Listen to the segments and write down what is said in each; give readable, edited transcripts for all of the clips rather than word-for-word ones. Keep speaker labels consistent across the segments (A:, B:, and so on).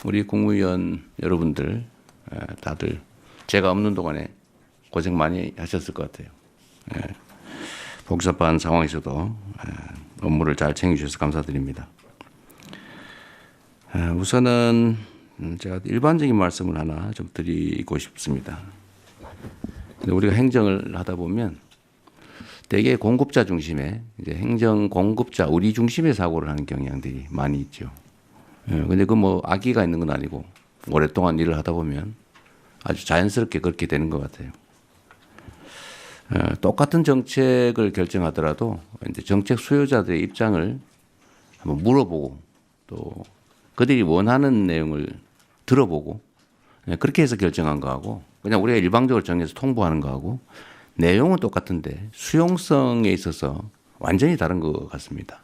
A: 우리 국무위원 여러분들 다들 제가 없는 동안에 고생 많이 하셨을 것 같아요. 복잡한 상황에서도 업무를 잘 챙겨주셔서 감사드립니다. 우선은 제가 일반적인 말씀을 하나 좀 드리고 싶습니다. 우리가 행정을 하다 보면 대개 공급자 중심의 이제 행정 공급자 우리 중심의 사고를 하는 경향들이 많이 있죠. 근데 그 뭐 악의가 있는 건 아니고 오랫동안 일을 하다 보면 아주 자연스럽게 그렇게 되는 것 같아요. 똑같은 정책을 결정하더라도 이제 정책 수요자들의 입장을 한번 물어보고 또 그들이 원하는 내용을 들어보고 그렇게 해서 결정한 거하고 그냥 우리가 일방적으로 정해서 통보하는 거하고 내용은 똑같은데 수용성에 있어서 완전히 다른 것 같습니다.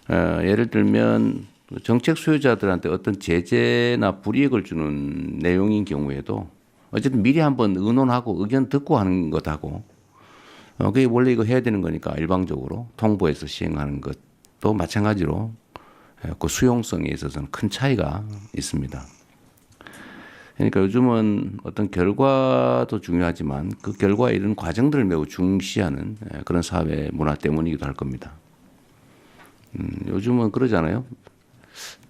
A: 예를 들면 정책 수요자들한테 어떤 제재나 불이익을 주는 내용인 경우에도 어쨌든 미리 한번 의논하고 의견 듣고 하는 것하고 그게 원래 이거 해야 되는 거니까 일방적으로 통보해서 시행하는 것도 마찬가지로 그 수용성에 있어서는 큰 차이가 있습니다. 그러니까 요즘은 어떤 결과도 중요하지만 그 결과에 이른 과정들을 매우 중시하는 그런 사회 문화 때문이기도 할 겁니다. 요즘은 그러잖아요.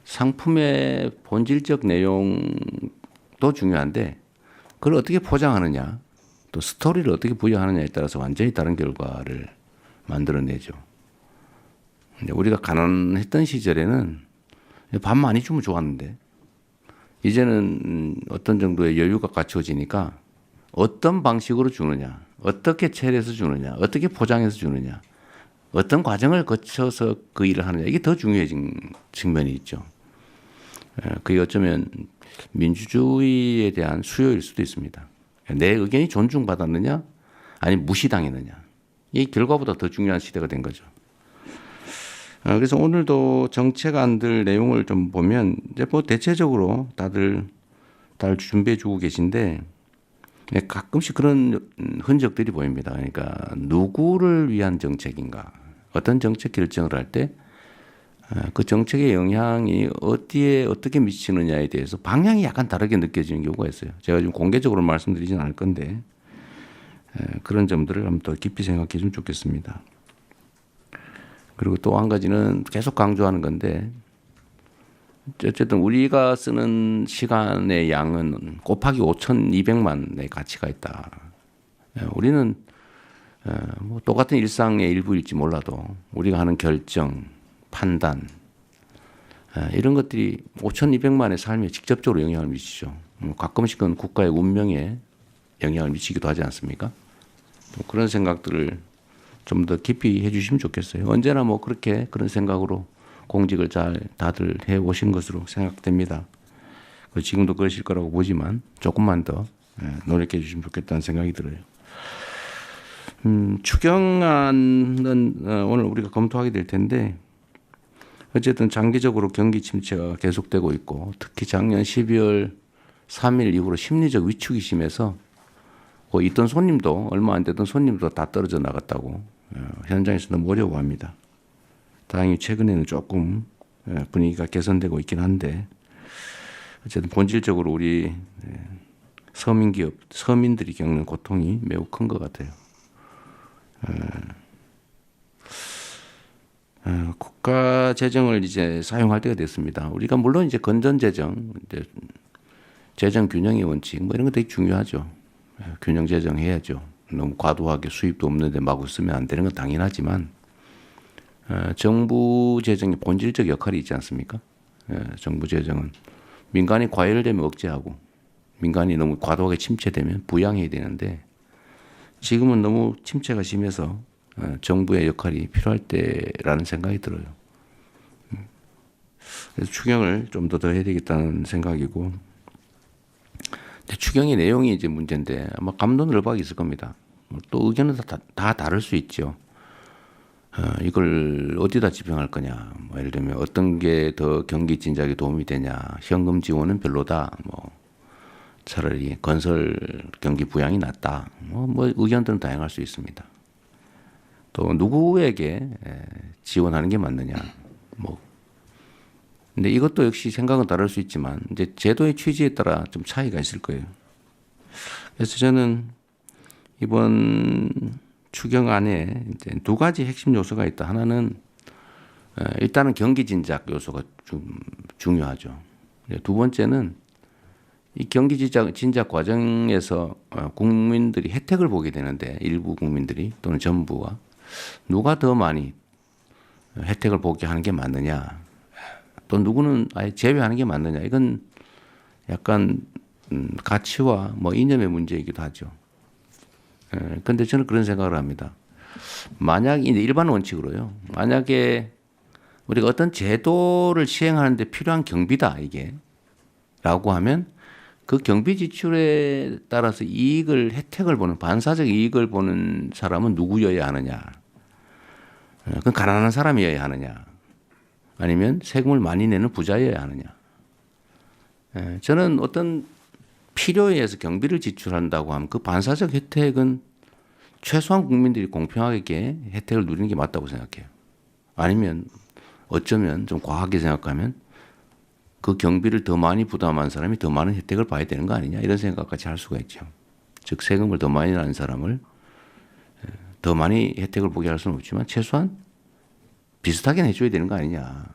A: 상품의 본질적 내용도 중요한데 그걸 어떻게 포장하느냐 또 스토리를 어떻게 부여하느냐에 따라서 완전히 다른 결과를 만들어내죠. 우리가 가난했던 시절에는 밥 많이 주면 좋았는데 이제는 어떤 정도의 여유가 갖춰지니까 어떤 방식으로 주느냐, 어떻게 처리해서 주느냐, 어떻게 포장해서 주느냐, 어떤 과정을 거쳐서 그 일을 하느냐 이게 더 중요해진 측면이 있죠. 그게 어쩌면 민주주의에 대한 수요일 수도 있습니다. 내 의견이 존중받았느냐, 아니면 무시당했느냐 이 결과보다 더 중요한 시대가 된 거죠. 그래서 오늘도 정책안들 내용을 좀 보면 이제 뭐 대체적으로 다들 준비해 주고 계신데 가끔씩 그런 흔적들이 보입니다. 그러니까 누구를 위한 정책인가, 어떤 정책 결정을 할 때 그 정책의 영향이 어디에 어떻게 미치느냐에 대해서 방향이 약간 다르게 느껴지는 경우가 있어요. 제가 지금 공개적으로 말씀드리진 않을 건데 그런 점들을 한번 더 깊이 생각해 주면 좋겠습니다. 그리고 또 한 가지는 계속 강조하는 건데 어쨌든 우리가 쓰는 시간의 양은 곱하기 5,200만의 가치가 있다. 우리는 뭐 똑같은 일상의 일부일지 몰라도 우리가 하는 결정, 판단 이런 것들이 5,200만의 삶에 직접적으로 영향을 미치죠. 가끔씩은 국가의 운명에 영향을 미치기도 하지 않습니까? 그런 생각들을 좀 더 깊이 해 주시면 좋겠어요. 언제나 뭐 그렇게 그런 생각으로 공직을 잘 다들 해 오신 것으로 생각됩니다. 지금도 그러실 거라고 보지만 조금만 더 노력해 주시면 좋겠다는 생각이 들어요. 추경안은 오늘 우리가 검토하게 될 텐데 어쨌든 장기적으로 경기 침체가 계속되고 있고 특히 작년 12월 3일 이후로 심리적 위축이 심해서 있던 손님도 얼마 안 되던 손님도 다 떨어져 나갔다고 현장에서 너무 어려워합니다. 다행히 최근에는 조금 분위기가 개선되고 있긴 한데 어쨌든 본질적으로 우리 서민기업, 서민들이 겪는 고통이 매우 큰 것 같아요. 국가 재정을 이제 사용할 때가 됐습니다. 우리가 물론 이제 건전 재정, 재정 균형의 원칙 뭐 이런 거 되게 중요하죠. 균형 재정해야죠. 너무 과도하게 수입도 없는데 마구 쓰면 안 되는 건 당연하지만 정부 재정의 본질적 역할이 있지 않습니까? 정부 재정은 민간이 과열되면 억제하고 민간이 너무 과도하게 침체되면 부양해야 되는데 지금은 너무 침체가 심해서 정부의 역할이 필요할 때라는 생각이 들어요. 그래서 추경을 좀 더 해야 되겠다는 생각이고 추경의 내용이 이제 문제인데 아마 감론을박이 있을 겁니다. 또 의견은 다 다를 수 있죠. 이걸 어디다 집행할 거냐. 뭐 예를 들면 어떤 게 더 경기 진작에 도움이 되냐. 현금 지원은 별로다. 뭐 차라리 건설 경기 부양이 낫다. 뭐 의견들은 다양할 수 있습니다. 또 누구에게 지원하는 게 맞느냐. 뭐 근데 이것도 역시 생각은 다를 수 있지만 이제 제도의 취지에 따라 좀 차이가 있을 거예요. 그래서 저는 이번 추경안에 이제 두 가지 핵심 요소가 있다. 하나는 일단은 경기 진작 요소가 좀 중요하죠. 두 번째는 이 경기 진작 과정에서 국민들이 혜택을 보게 되는데 일부 국민들이 또는 정부가 누가 더 많이 혜택을 보게 하는 게 맞느냐 또 누구는 아예 제외하는 게 맞느냐 이건 약간 가치와 뭐 이념의 문제이기도 하죠. 그런데 저는 그런 생각을 합니다. 만약 이제 일반 원칙으로요. 만약에 우리가 어떤 제도를 시행하는데 필요한 경비다 이게 라고 하면 그 경비 지출에 따라서 혜택을 보는 반사적 이익을 보는 사람은 누구여야 하느냐. 그건 가난한 사람이어야 하느냐. 아니면 세금을 많이 내는 부자여야 하느냐. 저는 어떤 필요에 의해서 경비를 지출한다고 하면 그 반사적 혜택은 최소한 국민들이 공평하게 혜택을 누리는 게 맞다고 생각해요. 아니면 어쩌면 좀 과하게 생각하면 그 경비를 더 많이 부담한 사람이 더 많은 혜택을 봐야 되는 거 아니냐 이런 생각까지 할 수가 있죠. 즉 세금을 더 많이 내는 사람을 더 많이 혜택을 보게 할 수는 없지만 최소한 비슷하게 내줘야 되는 거 아니냐.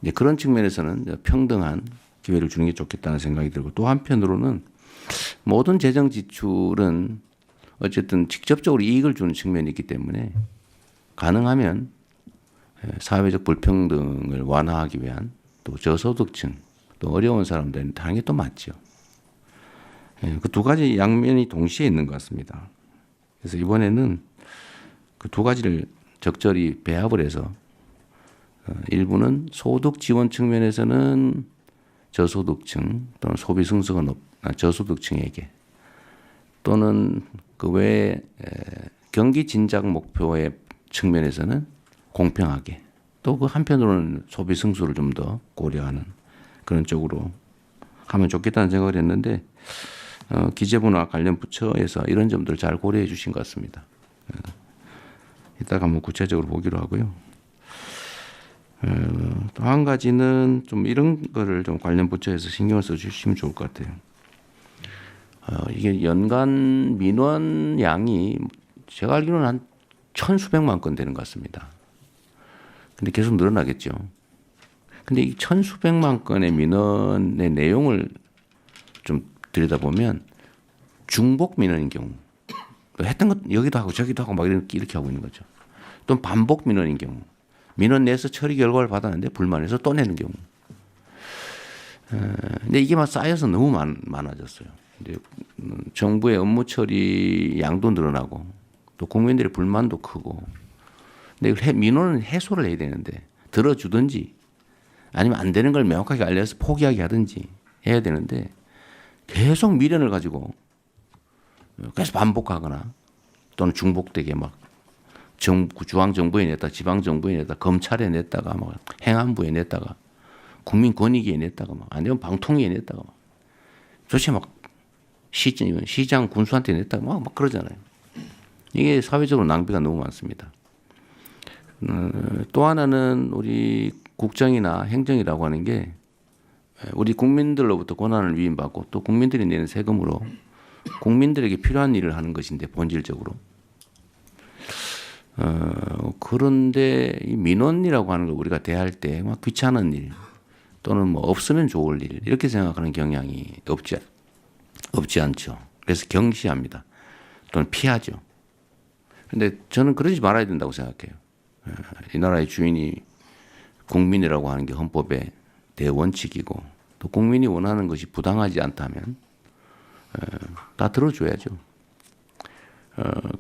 A: 이제 그런 측면에서는 평등한 기회를 주는 게 좋겠다는 생각이 들고 또 한편으로는 모든 재정 지출은 어쨌든 직접적으로 이익을 주는 측면이 있기 때문에 가능하면 사회적 불평등을 완화하기 위한 또 저소득층 또 어려운 사람들한테 하는 게 또 맞죠. 그 두 가지 양면이 동시에 있는 것 같습니다. 그래서 이번에는 그 두 가지를 적절히 배합을 해서 일부는 소득 지원 측면에서는 저소득층 또는 소비 승수가 저소득층에게 또는 그 외에 경기 진작 목표의 측면에서는 공평하게 또 그 한편으로는 소비 승수를 좀 더 고려하는 그런 쪽으로 하면 좋겠다는 생각을 했는데 기재부나 관련 부처에서 이런 점들을 잘 고려해 주신 것 같습니다. 이따가 한번 구체적으로 보기로 하고요. 또 한 가지는 좀 이런 거를 좀 관련 부처에서 신경을 써 주시면 좋을 것 같아요. 이게 연간 민원 양이 제가 알기로는 한 천수백만 건 되는 것 같습니다. 근데 계속 늘어나겠죠. 근데 이 천수백만 건의 민원의 내용을 좀 들여다보면 중복 민원인 경우 했던 것 여기도 하고 저기도 하고 막 이렇게 하고 있는 거죠. 또 반복 민원인 경우 민원 내서 처리 결과를 받았는데 불만해서 또 내는 경우. 근데 이게 막 쌓여서 너무 많아졌어요. 근데 정부의 업무 처리 양도 늘어나고 또 국민들의 불만도 크고. 근데 이걸 민원은 해소를 해야 되는데 들어주든지 아니면 안 되는 걸 명확하게 알려서 포기하게 하든지 해야 되는데 계속 미련을 가지고 계속 반복하거나 또는 중복되게 막 중앙정부에 냈다, 지방정부에 냈다, 검찰에 냈다가 막 행안부에 냈다가 국민권익위에 냈다가 막 아니면 방통위에 냈다가 막 도대체 막 시장 군수한테 냈다가 막 그러잖아요. 이게 사회적으로 낭비가 너무 많습니다. 또 하나는 우리 국정이나 행정이라고 하는 게 우리 국민들로부터 권한을 위임받고 또 국민들이 내는 세금으로 국민들에게 필요한 일을 하는 것인데 본질적으로 그런데 이 민원이라고 하는 걸 우리가 대할 때 막 귀찮은 일 또는 뭐 없으면 좋을 일 이렇게 생각하는 경향이 없지 않죠. 그래서 경시합니다. 또는 피하죠. 그런데 저는 그러지 말아야 된다고 생각해요. 이 나라의 주인이 국민이라고 하는 게 헌법의 대원칙이고 또 국민이 원하는 것이 부당하지 않다면 다 들어줘야죠.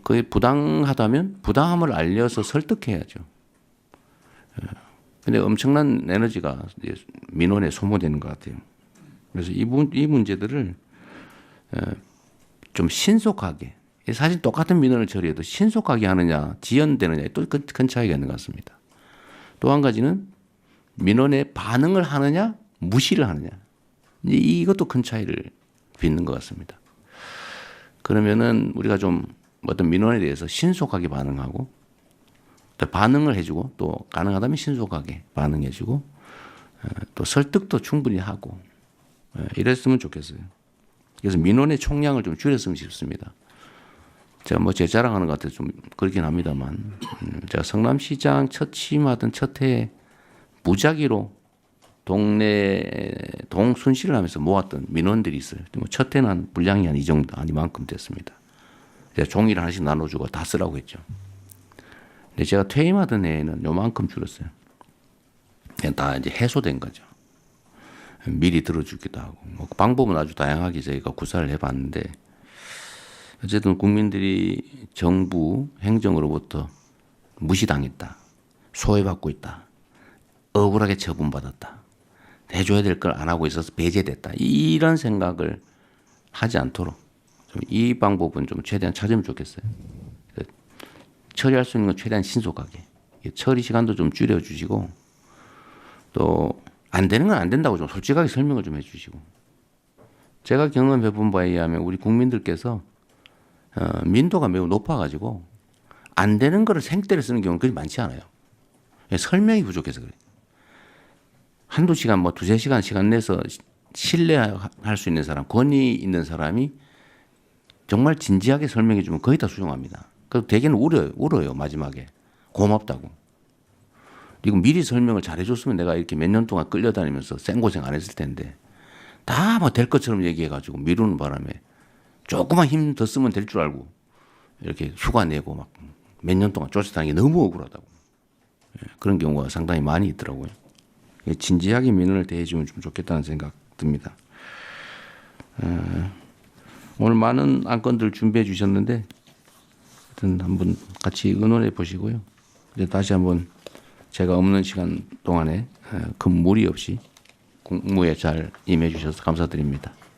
A: 그게 부당하다면 부당함을 알려서 설득해야죠. 근데 엄청난 에너지가 민원에 소모되는 것 같아요. 그래서 이 문제들을 좀 신속하게 사실 똑같은 민원을 처리해도 신속하게 하느냐 지연되느냐에 또 큰 차이가 있는 것 같습니다. 또 한 가지는 민원에 반응을 하느냐 무시를 하느냐 이것도 큰 차이를 빚는 것 같습니다. 그러면은 우리가 좀 어떤 민원에 대해서 신속하게 반응하고 또 반응을 해주고 또 가능하다면 신속하게 반응해주고 또 설득도 충분히 하고 이랬으면 좋겠어요. 그래서 민원의 총량을 좀 줄였으면 싶습니다. 제가 뭐 제 자랑하는 것 같아서 좀 그렇긴 합니다만 제가 성남시장 첫 취임하던 첫 해에 무작위로 동네 동 순시를 하면서 모았던 민원들이 있어요. 뭐 첫 해는 한 분량이 한 이 정도 아니만큼 됐습니다. 제가 종이를 하나씩 나눠주고 다 쓰라고 했죠. 근데 제가 퇴임하던 해에는 요만큼 줄었어요. 그냥 다 이제 해소된 거죠. 미리 들어주기도 하고 뭐 방법은 아주 다양하게 저희가 구사를 해봤는데 어쨌든 국민들이 정부 행정으로부터 무시당했다, 소외받고 있다, 억울하게 처분받았다, 해줘야 될 걸 안 하고 있어서 배제됐다 이런 생각을 하지 않도록 좀 이 방법은 좀 최대한 찾으면 좋겠어요. 처리할 수 있는 건 최대한 신속하게 처리 시간도 좀 줄여주시고 또 안 되는 건 안 된다고 좀 솔직하게 설명을 좀 해주시고 제가 경험해 본 바에 의하면 우리 국민들께서 민도가 매우 높아가지고 안 되는 거를 생떼를 쓰는 경우는 그리 많지 않아요. 설명이 부족해서 그래요. 한두 시간 뭐 두세 시간 시간 내서 신뢰할 수 있는 사람, 권위 있는 사람이 정말 진지하게 설명해 주면 거의 다 수용합니다. 그래서 대개는 울어요 마지막에 고맙다고. 이거 미리 설명을 잘해줬으면 내가 이렇게 몇 년 동안 끌려다니면서 생고생 안 했을 텐데 다 뭐 될 것처럼 얘기해가지고 미루는 바람에 조금만 힘 더 쓰면 될 줄 알고 이렇게 휴가 내고 막 몇 년 동안 쫓아다니는 게 너무 억울하다고. 그런 경우가 상당히 많이 있더라고요. 진지하게 민원을 대해주면 좀 좋겠다는 생각 듭니다. 오늘 많은 안건들 준비해 주셨는데 하여튼 한번 같이 의논해 보시고요. 다시 한번 제가 없는 시간 동안에 큰 무리 없이 공무에 잘 임해 주셔서 감사드립니다.